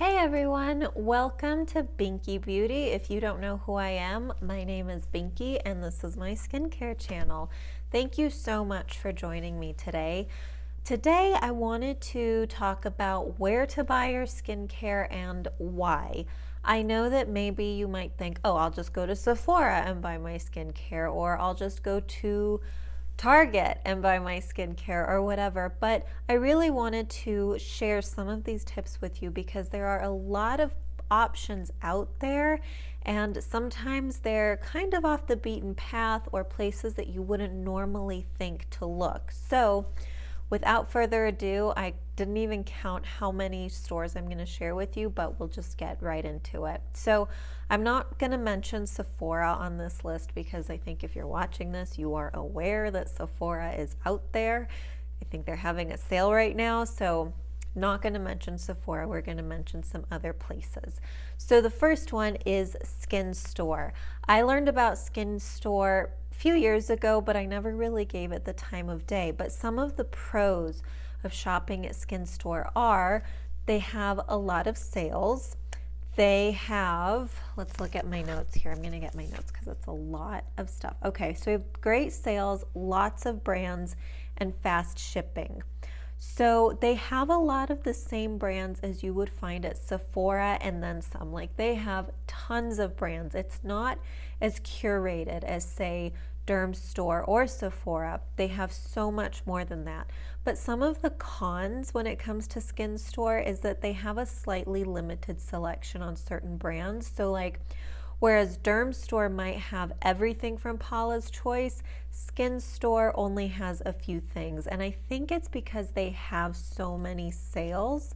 Hey everyone, welcome to Binky Beauty. If you don't know who I am, my name is Binky and this is my skincare channel. Thank you so much for joining me today. Today I wanted to talk about where to buy your skincare and why. I know that maybe you might think, oh, I'll just go to Sephora and buy my skincare, or I'll just go to Target and buy my skincare or whatever, but I really wanted to share some of these tips with you because there are a lot of options out there and sometimes they're kind of off the beaten path or places that you wouldn't normally think to look. So without further ado, I didn't even count how many stores I'm going to share with you, but we'll just get right into it. So I'm not going to mention Sephora on this list because I think if you're watching this, you are aware that Sephora is out there. I think they're having a sale right now, so not going to mention Sephora. We're going to mention some other places. So the first one is Skin Store. I learned about Skin Store a few years ago, but I never really gave it the time of day. But some of the pros of shopping at Skin Store are they have a lot of sales. They have, let's look at my notes here. I'm going to get my notes because it's a lot of stuff. Okay, so we have great sales, lots of brands, and fast shipping. So they have a lot of the same brands as you would find at Sephora and then some. Like they have tons of brands. It's not as curated as say Derm Store or Sephora. They have so much more than that. But some of the cons when it comes to Skin Store is that they have a slightly limited selection on certain brands. So like whereas Derm Store might have everything from Paula's Choice, Skin Store only has a few things. And I think it's because they have so many sales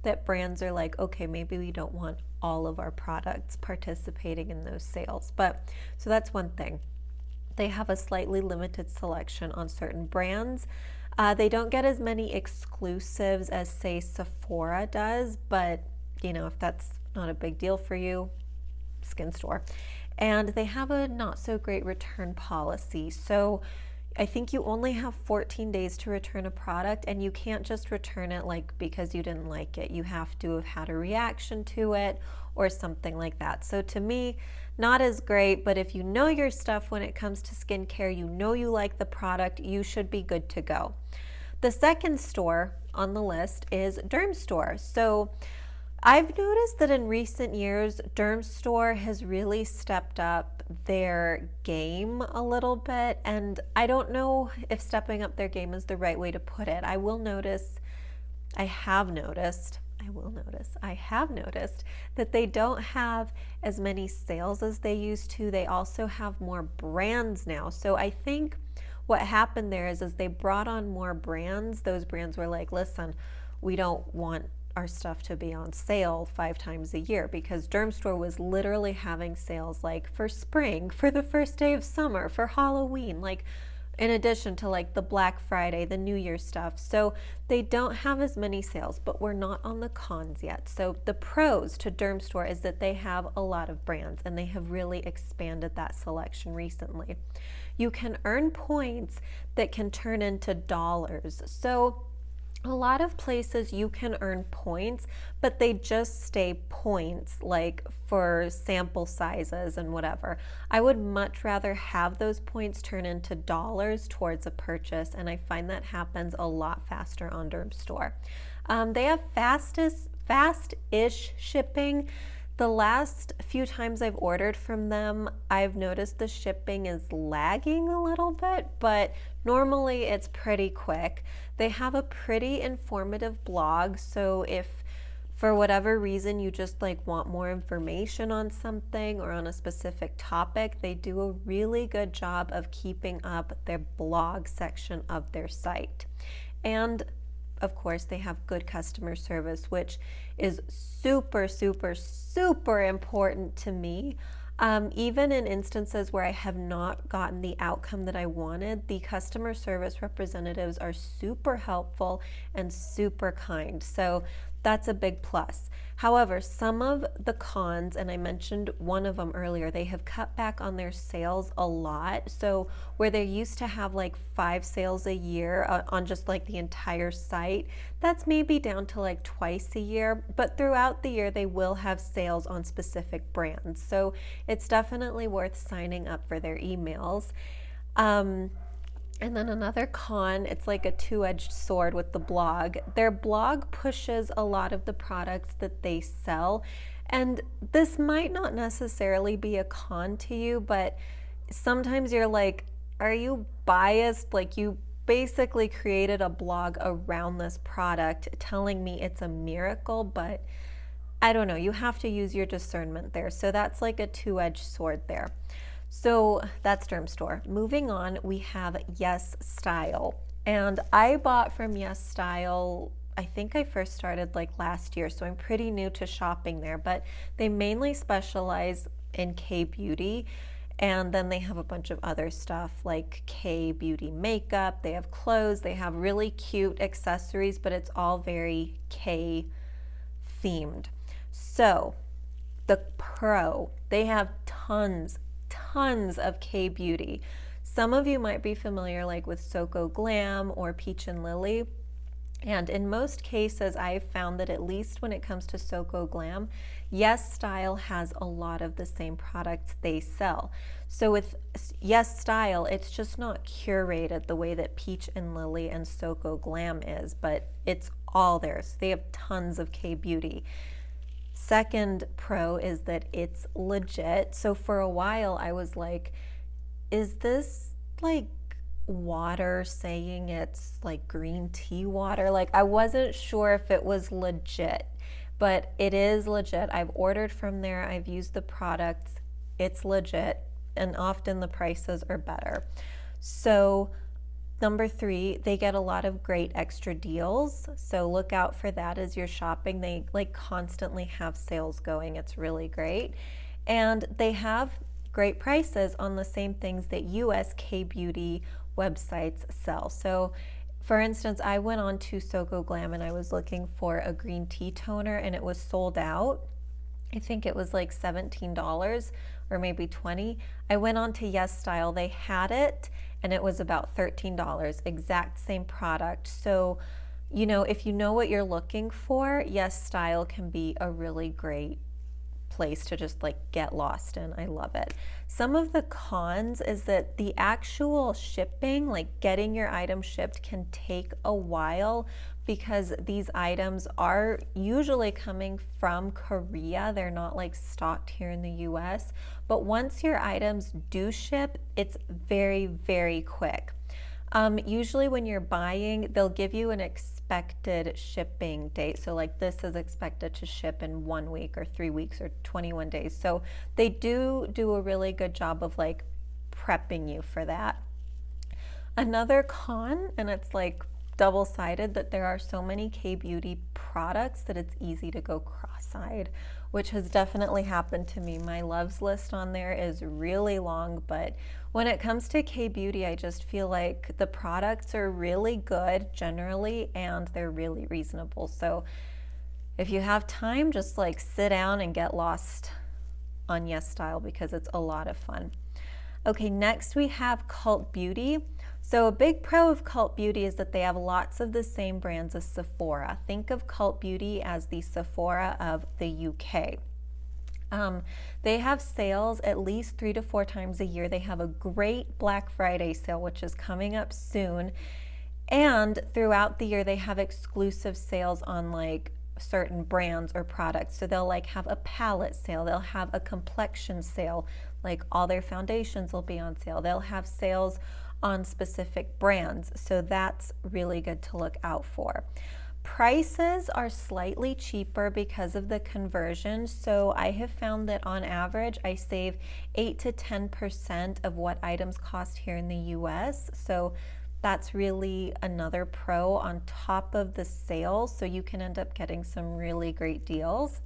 that brands are like, okay, maybe we don't want all of our products participating in those sales. But so that's one thing. They have a slightly limited selection on certain brands. They don't get as many exclusives as say Sephora does, but you know, if that's not a big deal for you, Skin Store. And they have a not so great return policy. So I think you only have 14 days to return a product, and you can't just return it like because you didn't like it. You have to have had a reaction to it or something like that. So to me, not as great, but if you know your stuff when it comes to skincare, you know you like the product, you should be good to go. The second store on the list is Derm Store. So I've noticed that in recent years, Derm Store has really stepped up their game a little bit, and I don't know if stepping up their game is the right way to put it. I have noticed that they don't have as many sales as they used to. They also have more brands now. So I think what happened there is they brought on more brands. Those brands were like, listen, we don't want our stuff to be on sale 5 times a year, because Derm Store was literally having sales like for spring, for the first day of summer, for Halloween, like in addition to like the Black Friday, the New Year stuff. So they don't have as many sales, but we're not on the cons yet. So the pros to Derm Store is that they have a lot of brands and they have really expanded that selection recently. You can earn points that can turn into dollars. So a lot of places you can earn points, but they just stay points, like for sample sizes and whatever. I would much rather have those points turn into dollars towards a purchase, and I find that happens a lot faster on Derm Store. They have fast-ish shipping. The last few times I've ordered from them, I've noticed the shipping is lagging a little bit, but normally it's pretty quick. They have a pretty informative blog, so if for whatever reason you just like want more information on something or on a specific topic, they do a really good job of keeping up their blog section of their site. And of course, they have good customer service, which is super, super, super important to me. Even in instances where I have not gotten the outcome that I wanted, the customer service representatives are super helpful and super kind. So that's a big plus. However, some of the cons, and I mentioned one of them earlier, they have cut back on their sales a lot. So where they used to have like 5 sales a year on just like the entire site, that's maybe down to like twice a year. But throughout the year, they will have sales on specific brands. So it's definitely worth signing up for their emails. And then another con, it's like a two-edged sword with the blog. Their blog pushes a lot of the products that they sell. And this might not necessarily be a con to you, but sometimes you're like, are you biased? Like, you basically created a blog around this product telling me it's a miracle, but I don't know, you have to use your discernment there. So that's like a two-edged sword there. So that's Dermstore. Moving on, we have Yes Style. And I bought from Yes Style, I think I first started like last year, so I'm pretty new to shopping there, but they mainly specialize in K-beauty. And then they have a bunch of other stuff like K-beauty makeup, they have clothes, they have really cute accessories, but it's all very K themed. So the Pro, they have tons of K-beauty. Some of you might be familiar like with Soko Glam or Peach and Lily. And in most cases, I've found that at least when it comes to Soko Glam, Yes Style has a lot of the same products they sell. So with Yes Style, it's just not curated the way that Peach and Lily and Soko Glam is, but it's all theirs. They have tons of K-beauty. Second pro is that it's legit. So for a while I was like, is this like water saying it's like green tea water? Like, I wasn't sure if it was legit, but it is legit. I've ordered from there, I've used the products, it's legit, and often the prices are better. So number 3, they get a lot of great extra deals. So look out for that as you're shopping. They like constantly have sales going. It's really great. And they have great prices on the same things that US K-beauty websites sell. So for instance, I went on to Soko Glam and I was looking for a green tea toner and it was sold out. I think it was like $17 or maybe $20. I went on to Yes Style, they had it, and it was about $13, exact same product. So, you know, if you know what you're looking for, Yes Style can be a really great place to just like get lost in. I love it. Some of the cons is that the actual shipping, like getting your item shipped, can take a while because these items are usually coming from Korea. They're not like stocked here in the US. But once your items do ship, it's very, very quick. Usually when you're buying, they'll give you an expected shipping date. So like this is expected to ship in 1 week or 3 weeks or 21 days. So they do a really good job of like prepping you for that. Another con, and it's like double-sided, that there are so many K-beauty products that it's easy to go cross-eyed, which has definitely happened to me. My loves list on there is really long, but when it comes to K-beauty, I just feel like the products are really good generally and they're really reasonable. So if you have time, just like sit down and get lost on Yes Style because it's a lot of fun. Okay, next we have Cult Beauty. So a big pro of Cult Beauty is that they have lots of the same brands as Sephora. Think of Cult Beauty as the Sephora of the UK. They have sales at least 3 to 4 times a year. They have a great Black Friday sale, which is coming up soon. And throughout the year, they have exclusive sales on like certain brands or products. So they'll like have a palette sale, they'll have a complexion sale, like all their foundations will be on sale. They'll have sales on specific brands. So that's really good to look out for. Prices are slightly cheaper because of the conversion. So I have found that on average, I save 8 to 10% of what items cost here in the US. So that's really another pro on top of the sale. So you can end up getting some really great deals.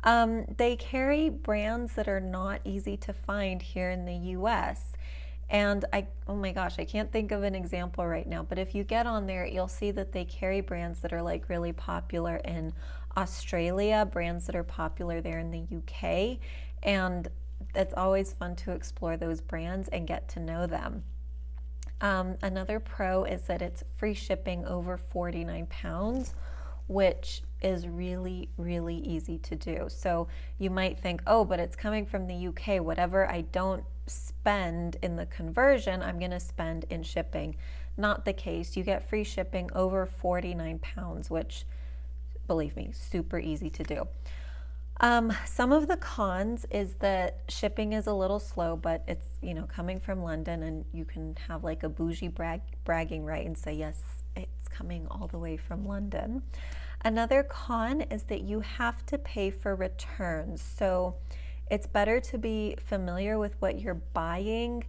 They carry brands that are not easy to find here in the US. And oh my gosh, I can't think of an example right now, but if you get on there, you'll see that they carry brands that are like really popular in Australia, brands that are popular there in the UK. And it's always fun to explore those brands and get to know them. Another pro is that it's free shipping over 49 pounds, which is really, really easy to do. So you might think, oh, but it's coming from the UK. Whatever I don't spend in the conversion, I'm going to spend in shipping. Not the case. You get free shipping over 49 pounds, which, believe me, super easy to do. Some of the cons is that shipping is a little slow, but it's, coming from London, and you can have like a bougie bragging right and say, yes, it's coming all the way from London. Another con is that you have to pay for returns. So it's better to be familiar with what you're buying.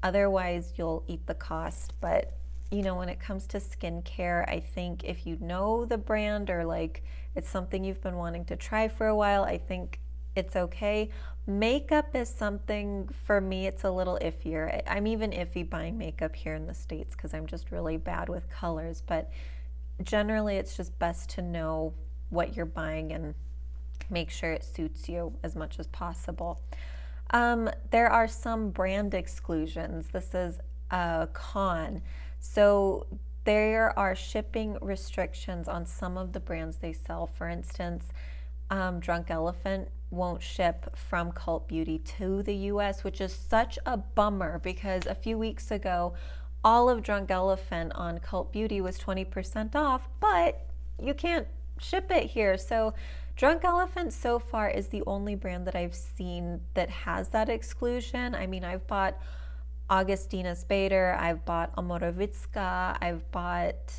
Otherwise, you'll eat the cost. But when it comes to skincare, I think if you know the brand or like it's something you've been wanting to try for a while, I think it's okay. Makeup is something, for me, it's a little iffier. I'm even iffy buying makeup here in the States because I'm just really bad with colors. But generally, it's just best to know what you're buying and make sure it suits you as much as possible. There are some brand exclusions. This is a con. So there are shipping restrictions on some of the brands they sell. For instance, Drunk Elephant won't ship from Cult Beauty to the US, which is such a bummer because a few weeks ago, all of Drunk Elephant on Cult Beauty was 20% off, but you can't ship it here. So Drunk Elephant so far is the only brand that I've seen that has that exclusion. I mean, I've bought Augustina Spader, I've bought Amorovitska, I've bought,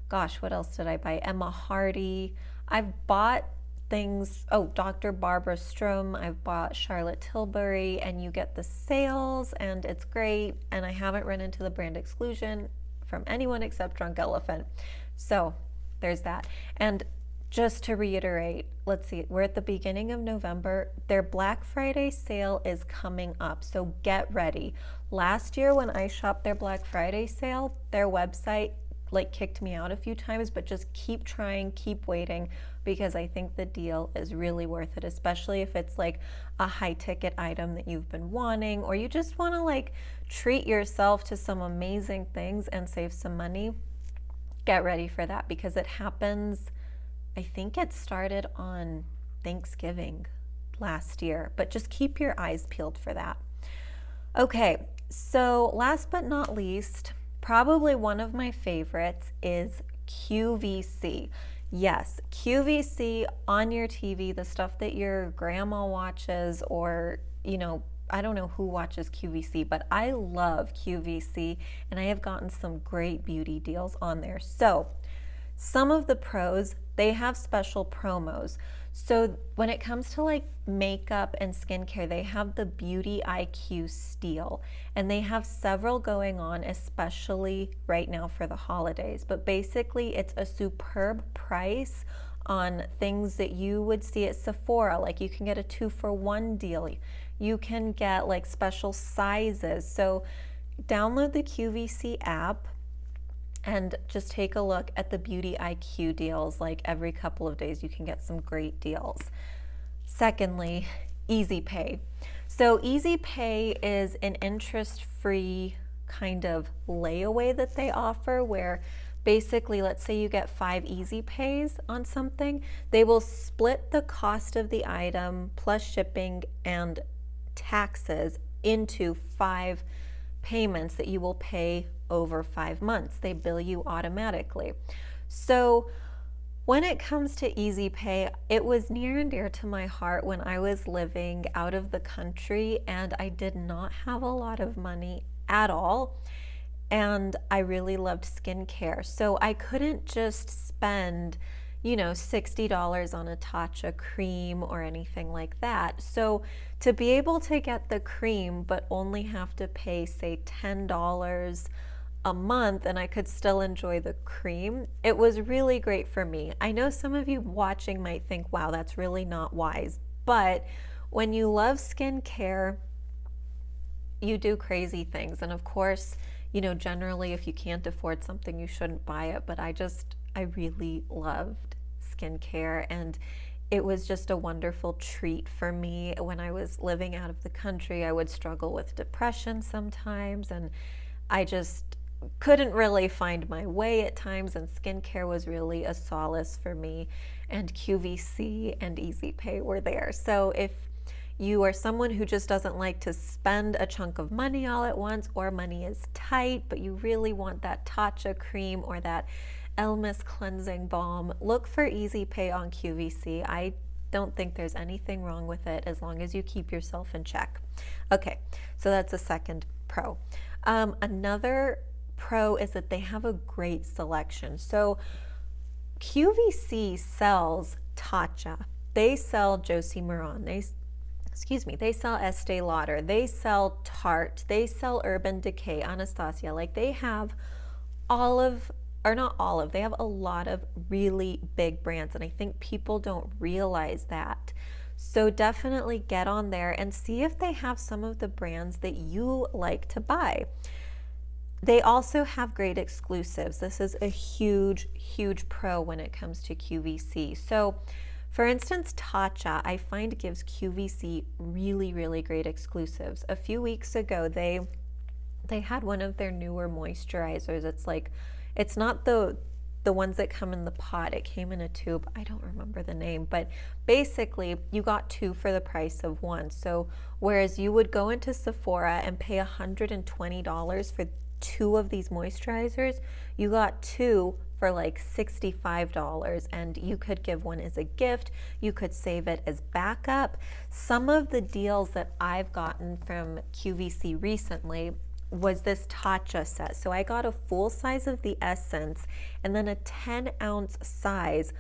gosh, what else did I buy? Emma Hardy. I've bought things, Dr. Barbara Sturm, I've bought Charlotte Tilbury, and you get the sales and it's great. And I haven't run into the brand exclusion from anyone except Drunk Elephant. So there's that. And just to reiterate, let's see, we're at the beginning of November. Their Black Friday sale is coming up, so get ready. Last year when I shopped their Black Friday sale, their website kicked me out a few times, but just keep trying, keep waiting, because I think the deal is really worth it, especially if it's like a high ticket item that you've been wanting, or you just want to treat yourself to some amazing things and save some money. Get ready for that because it happens. I think it started on Thanksgiving last year, but just keep your eyes peeled for that. Okay, so last but not least, probably one of my favorites is QVC. Yes, QVC on your TV, the stuff that your grandma watches, or, I don't know who watches QVC, but I love QVC and I have gotten some great beauty deals on there. So some of the pros, they have special promos. So when it comes to makeup and skincare, they have the Beauty IQ Steal, and they have several going on, especially right now for the holidays. But basically, it's a superb price on things that you would see at Sephora. Like you can get a 2-for-1 deal. You can get special sizes. So download the QVC app and just take a look at the Beauty IQ deals. Every couple of days you can get some great deals. Secondly, Easy Pay. So Easy Pay is an interest-free kind of layaway that they offer, where basically, let's say you get 5 Easy Pays on something, they will split the cost of the item plus shipping and taxes into 5 payments that you will pay over 5 months. They bill you automatically. So when it comes to Easy Pay, it was near and dear to my heart when I was living out of the country and I did not have a lot of money at all. And I really loved skincare. So I couldn't just spend, $60 on a Tatcha cream or anything like that. So to be able to get the cream but only have to pay, say, $10 a month and I could still enjoy the cream, it was really great for me. I know some of you watching might think, wow, that's really not wise. But when you love skincare, you do crazy things. And of course, generally if you can't afford something, you shouldn't buy it. But I really loved skincare, and it was just a wonderful treat for me. When I was living out of the country, I would struggle with depression sometimes, and I just couldn't really find my way at times, and skincare was really a solace for me, and QVC and Easy Pay were there. So if you are someone who just doesn't like to spend a chunk of money all at once, or money is tight, but you really want that Tatcha cream or that Elmis cleansing balm, look for Easy Pay on QVC. I don't think there's anything wrong with it as long as you keep yourself in check. Okay, so that's a second pro. Another pro is that they have a great selection. So QVC sells Tatcha. They sell Josie Maran. They sell Estee Lauder. They sell Tarte. They sell Urban Decay, Anastasia. Like, they have they have a lot of really big brands, and I think people don't realize that. So definitely get on there and see if they have some of the brands that you like to buy. They also have great exclusives. This is a huge, huge pro when it comes to QVC. So for instance, Tatcha, I find, gives QVC really, really great exclusives. A few weeks ago, they had one of their newer moisturizers. It's not the ones that come in the pot. It came in a tube. I don't remember the name, but basically you got two for the price of one. So whereas you would go into Sephora and pay $120 for two of these moisturizers, you got two for like $65, and you could give one as a gift. You could save it as backup. Some of the deals that I've gotten from QVC recently was this Tatcha set. So I got a full size of the essence and then a 10-ounce size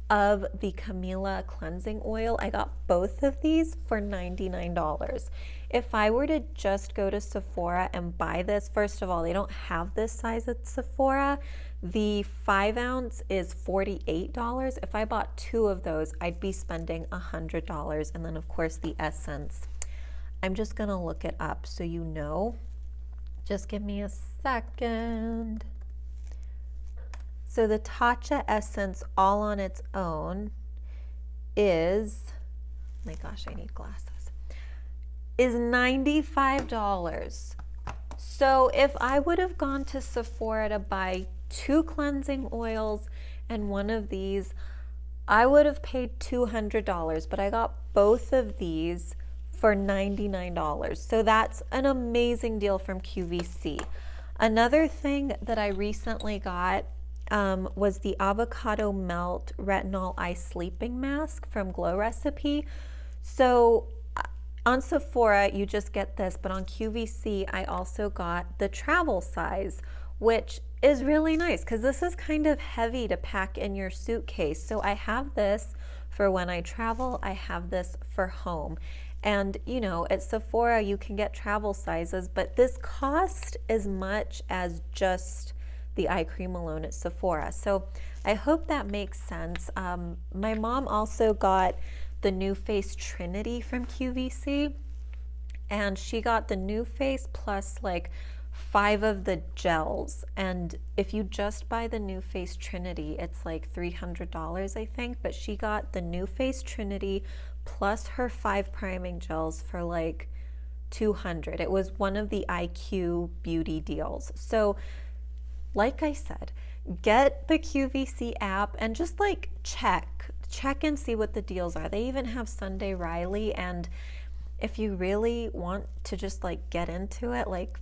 of the Camilla cleansing oil. I got both of these for $99. If I were to just go to Sephora and buy this, first of all, they don't have this size at Sephora. The 5-ounce is $48. If I bought two of those, I'd be spending $100. And then of course the essence. I'm just gonna look it up so you know. Just give me a second. So the Tatcha essence all on its own is, oh my gosh, I need glasses, is $95. So if I would have gone to Sephora to buy two cleansing oils and one of these, I would have paid $200, but I got both of these for $99. So that's an amazing deal from QVC. Another thing that I recently got was the avocado melt retinol eye sleeping mask from Glow Recipe. So on Sephora you just get this, but on QVC I also got the travel size, which is really nice because this is kind of heavy to pack in your suitcase. So I have this for when I travel, I have this for home. And you know, at Sephora you can get travel sizes, but this cost as much as just the eye cream alone at Sephora. So I hope that makes sense. My mom also got the New Face Trinity from QVC, and she got the New Face plus like 5 of the gels. And if you just buy the New Face Trinity, it's like $300, I think, but she got the New Face Trinity plus her 5 priming gels for like $200. It was one of the IQ beauty deals. So like I said, get the QVC app and just like check and see what the deals are. They even have Sunday Riley, and if you really want to just like get into it, like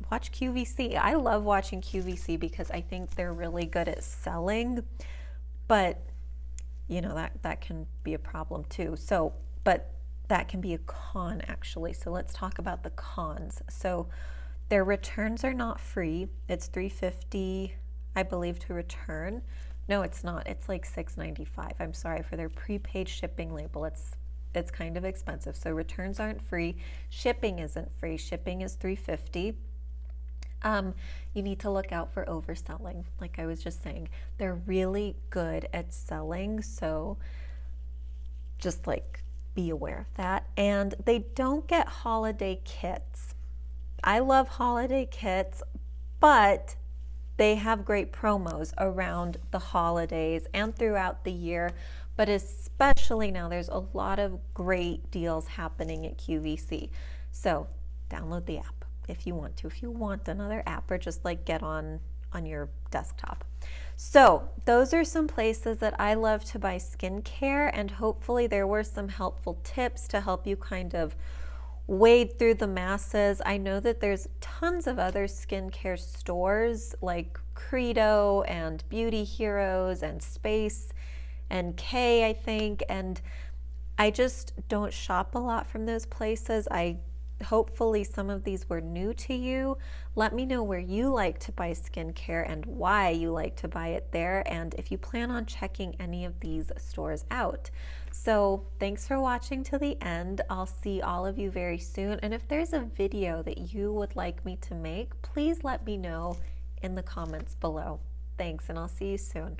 watch QVC. I love watching QVC because I think they're really good at selling, but you know, that can be a problem too. So, but that can be a con actually. So let's talk about the cons. So their returns are not free. It's $3.50, I believe, to return. No, it's not. It's like $6.95. I'm sorry, for their prepaid shipping label. It's kind of expensive. So returns aren't free. Shipping isn't free. Shipping is $3.50. You need to look out for overselling. Like I was just saying, they're really good at selling. So just like be aware of that. And they don't get holiday kits. I love holiday kits, but they have great promos around the holidays and throughout the year, but especially now there's a lot of great deals happening at QVC. So download the app if you want to, if you want another app, or just like get on your desktop. So those are some places that I love to buy skincare, and hopefully there were some helpful tips to help you kind of wade through the masses. I know that there's tons of other skincare stores like Credo and Beauty Heroes and Space and K, I think, and I just don't shop a lot from those places. Hopefully some of these were new to you. Let me know where you like to buy skincare and why you like to buy it there, and if you plan on checking any of these stores out. So thanks for watching to the end. I'll see all of you very soon, and if there's a video that you would like me to make, please let me know in the comments below. Thanks, and I'll see you soon.